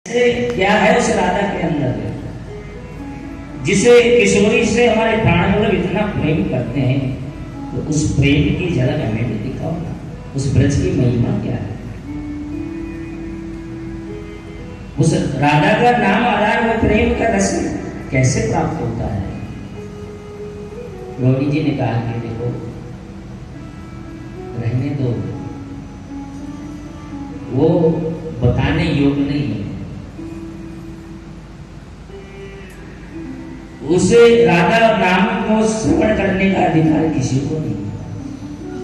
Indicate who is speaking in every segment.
Speaker 1: क्या है उस राधा के अंदर जिसे किशोरी से हमारे प्राण मतलब इतना प्रेम करते हैं, तो उस प्रेम की झलक हमें भी दिखाओ ना। उस ब्रज की महिमा क्या है? उस राधा का नाम आधार वो प्रेम का रस कैसे प्राप्त होता है? रोहिणी जी ने कहा कि देखो रहने दो, वो बताने योग्य नहीं है। उसे राधा नाम को श्रवण करने का अधिकार किसी को नहीं।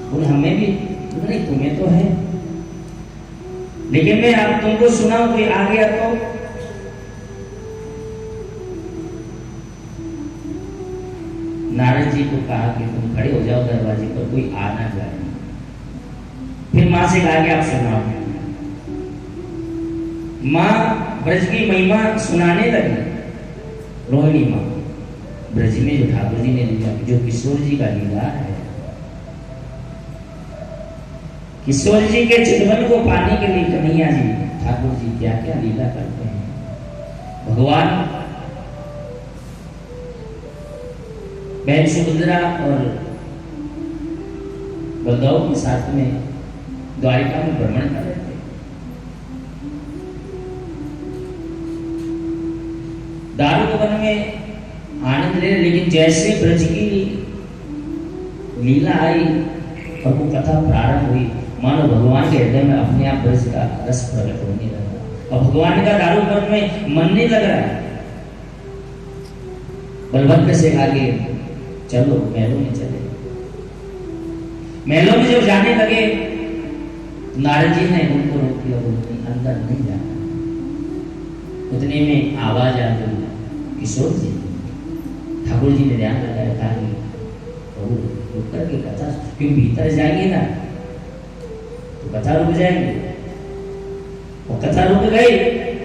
Speaker 1: और हमें भी नहीं, तुम्हें तो है, लेकिन मैं अब तुमको सुनाऊं, कोई आ गया तो नारद जी को कहा कि तुम खड़े हो जाओ दरवाजे पर, कोई आ ना जाए। फिर मां से कहा कि आप सुनाओ। मां ब्रज की महिमा सुनाने लगी। रोहिणी मां ब्रज में जो ठाकुर जी ने लिखा, जो किशोर जी का लीला है, किशोर जी के चितवन को पाने के लिए कन्हैया जी ठाकुर जी क्या क्या लीला करते हैं। भगवान बहन सुभद्रा और बलदेव के साथ में द्वारिका में भ्रमण कर रहे थे। दारुवन में आनंद ले, लेकिन जैसे ब्रज की लीला आई और वो कथा प्रारंभ हुई, मानो भगवान के हृदय में अपने आप ब्रज का रस प्रकट होने लगा और भगवान का दारुवन में मन नहीं लग रहा है। बलभद्र से आगे चलो, महलों में चले। महलों में जब जाने लगे, नारद जी ने उनको रोक दिया, बोलते अंदर नहीं जाना। उतने में आवाज आ गई, किशोर जी। ठाकुर जी ने ध्यान लगाया, था रुक करके कथा, क्यों भीतर जाएंगे ना तो कथा रुक जाएंगे। वो कथा रुक गई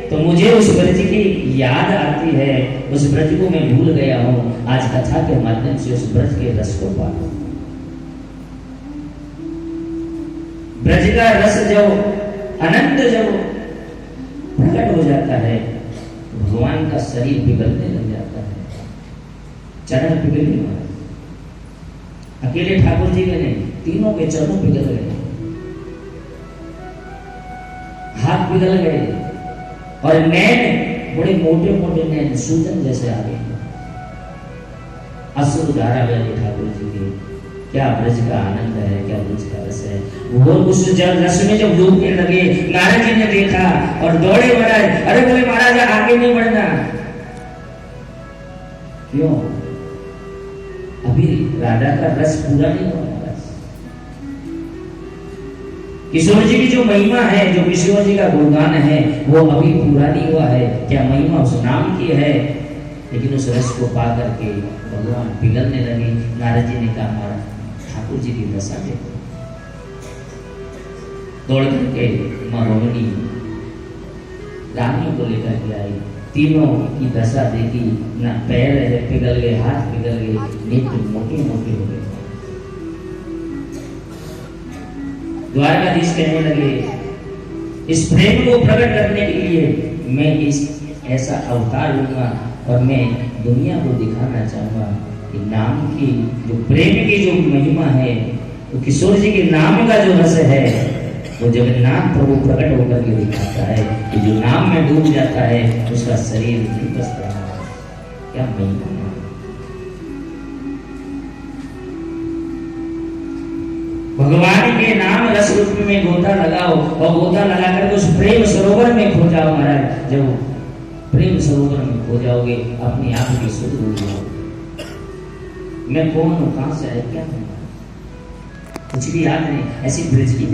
Speaker 1: तो मुझे उस ब्रज की याद आती है, उस ब्रज को मैं भूल गया हूं। आज कथा के माध्यम से उस ब्रज के रस को पाऊं। ब्रज का रस जब अनंत जब प्रकट हो जाता है, भगवान का शरीर पिघलने लग जाता है। चरण पिघल गए, अकेले ठाकुर जी के नहीं, तीनों के चरण पिघल गए, हाथ पिघल गए और नैन बड़े मोटे मोटे नैन सूजन जैसे आ गए। अश्रु धारा बहे ठाकुर जी के। क्या ब्रज का आनंद है, क्या ब्रज का रस है। वो उस जल रस में जब डूबने लगे, नारद जी ने देखा और दौड़े बढ़ाए। अरे बोले महाराज आगे नहीं बढ़ना। क्यों? अभी राधा का रस पूरा नहीं हुआ। किशोर जी की जो महिमा है, जो किशोर जी का गुणगान है, वो अभी पूरा नहीं हुआ है। क्या महिमा उस नाम की है। लेकिन उस रस को पा करके भगवान पिघलने लगे। नारद जी ने कहा, महाराज ठाकुर जी की दशा देखो। दौड़ करके मां रोहिणी रानी को लेकर के आई। तीनों की दशा देखी, ना पैर पिघल गए, हाथ पिघल गए, नेत्र मोटे मोटे हो गए। द्वारकाधीश कहने लगे, इस प्रेम को प्रकट करने के लिए मैं इस ऐसा अवतार लूंगा और मैं दुनिया को दिखाना चाहूंगा कि नाम की जो प्रेम की जो महिमा है, तो किशोर जी के नाम का जो रस है, वो जगन्नाथ प्रभु प्रकट होकर के दिखाता है कि जो नाम में डूब जाता है उसका शरीर नहीं बचता है। क्या महिमा। भगवान के नाम रस रूप में गोता लगाओ और गोता लगा कर उस प्रेम सरोवर में खो जाओ। महाराज जब प्रेम सरोवर में खो जाओगे, अपने आप की सुध हो जाओगे। मैं कौन हूं, कहां से आया, क्या हूं, कुछ भी याद नहीं। ऐसी ब्रज की